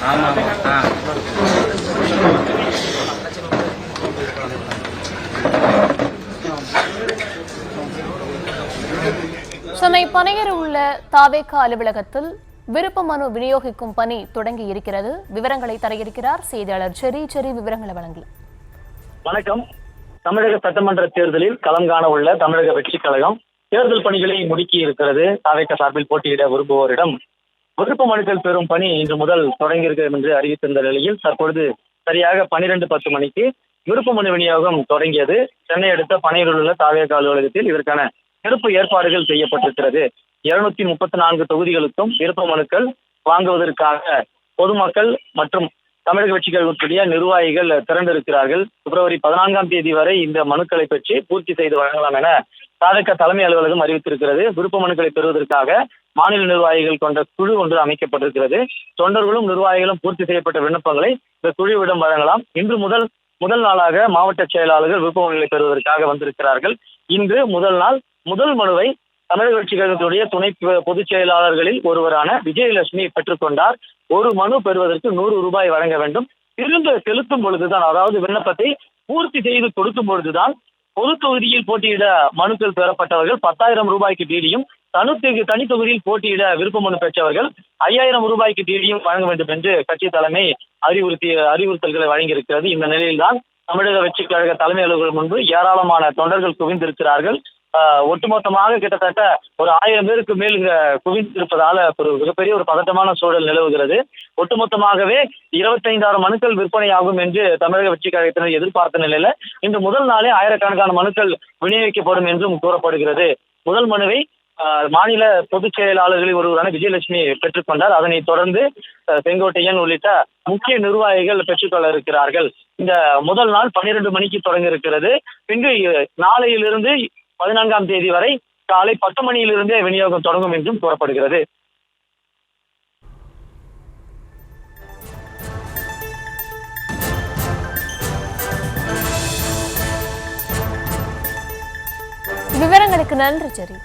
சென்னை பனையூரில் உள்ள தாவேகா அலுவலகத்தில் விருப்ப மனு விநியோகிக்கும் பணி தொடங்கி இருக்கிறது. விவரங்களை தர இருக்கிறார் செய்தியாளர் செரி. விவரங்களை வழங்கி. வணக்கம். தமிழக சட்டமன்ற தேர்தலில் களம் காண உள்ள தமிழக வெற்றிக் கழகம் தேர்தல் பணிகளை முடுக்கி இருக்கிறது. தாவேகா சார்பில் போட்டியிட விரும்புவோரிடம் விருப்ப மனுக்கள் பெறும் பணி இன்று முதல் தொடங்கியிருக்கிறது என்று அறிவித்திருந்த நிலையில் தற்பொழுது சரியாக 12:10 மணிக்கு விருப்ப மனு விநியோகம் தொடங்கியது. சென்னை அடுத்த பனையூரில் உள்ள தாவேகா அலுவலகத்தில் இதற்கான சிறப்பு ஏற்பாடுகள் செய்யப்பட்டிருக்கிறது. 234 தொகுதிகளுக்கும் விருப்ப மனுக்கள் வாங்குவதற்காக பொதுமக்கள் மற்றும் தமிழக வெற்றிக் கழகத்துடைய நிர்வாகிகள் திரண்டிருக்கிறார்கள். பிப்ரவரி 14ஆம் தேதி வரை இந்த மனுக்களை பெற்று பூர்த்தி செய்து வழங்கலாம் என தாவேகா தலைமை அலுவலகம் அறிவித்திருக்கிறது. விருப்ப மனுக்களை பெறுவதற்காக மாநில நிர்வாகிகள் கொண்ட குழு ஒன்று அமைக்கப்பட்டிருக்கிறது. தொண்டர்களும் நிர்வாகிகளும் பூர்த்தி செய்யப்பட்ட விண்ணப்பங்களை இந்த குழுவிடம் வழங்கலாம். இன்று முதல் நாளாக மாவட்ட செயலாளர்கள் விருப்ப மனுக்களை பெறுவதற்காக வந்திருக்கிறார்கள். இன்று முதல் நாள் முதல் மனுவை தமிழக வெற்றிக் கழகத்துடைய துணை பொதுச் செயலாளர்களில் ஒருவரான விஜயலட்சுமி பெற்றுக்கொண்டார். ஒரு மனு பெறுவதற்கு 100 ரூபாய் வழங்க வேண்டும். திரும்ப செலுத்தும் பொழுதுதான், அதாவது விண்ணப்பத்தை பூர்த்தி செய்து கொடுக்கும் பொழுதுதான் பொது தொகுதியில் போட்டியிட மனுக்கள் பெறப்பட்டவர்கள் 10,000 ரூபாய்க்கு டிடியும், தனி தொகுதியில் போட்டியிட விருப்ப மனு பெற்றவர்கள் 5,000 ரூபாய்க்கு டிடியும் வழங்க வேண்டும் என்று கட்சி தலைமை அறிவுறுத்தல்களை வழங்கியிருக்கிறது. இந்த நிலையில்தான் தமிழக வெற்றிக் கழக தலைமை அலுவலகம் முன்பு ஏராளமான தொண்டர்கள் குவிந்திருக்கிறார்கள். ஒட்டுமொத்தமாக கிட்டத்தட்ட ஒரு 1000 பேருக்கு மேல் குவிந்திருப்பதால ஒரு மிகப்பெரிய ஒரு பதட்டமான சூழல் நிலவுகிறது. ஒட்டுமொத்தமாகவே 25,000 மனுக்கள் விற்பனையாகும் என்று தமிழக வெற்றிக் கழகத்தினர் எதிர்பார்த்த நிலையில இன்று முதல் நாளே ஆயிரக்கணக்கான மனுக்கள் விநியோகிக்கப்படும் என்றும் கூறப்படுகிறது. முதல் மனுவை மாநில பொதுச் செயலாளர்களில் ஒருவரான விஜயலட்சுமி பெற்றுக்கொண்டார். அதனைத் தொடர்ந்து செங்கோட்டையன் உள்ளிட்ட முக்கிய நிர்வாகிகள் பெற்றுக்கொள்ள இருக்கிறார்கள். இந்த முதல் நாள் 12 மணிக்கு தொடங்க இருக்கிறது. பின்பு நாளையிலிருந்து 14ஆம் தேதி வரை காலை 10 மணியிலிருந்தே விநியோகம் தொடங்கும் என்றும் கூறப்படுகிறது. விவரங்களுக்கு நன்றி செரி.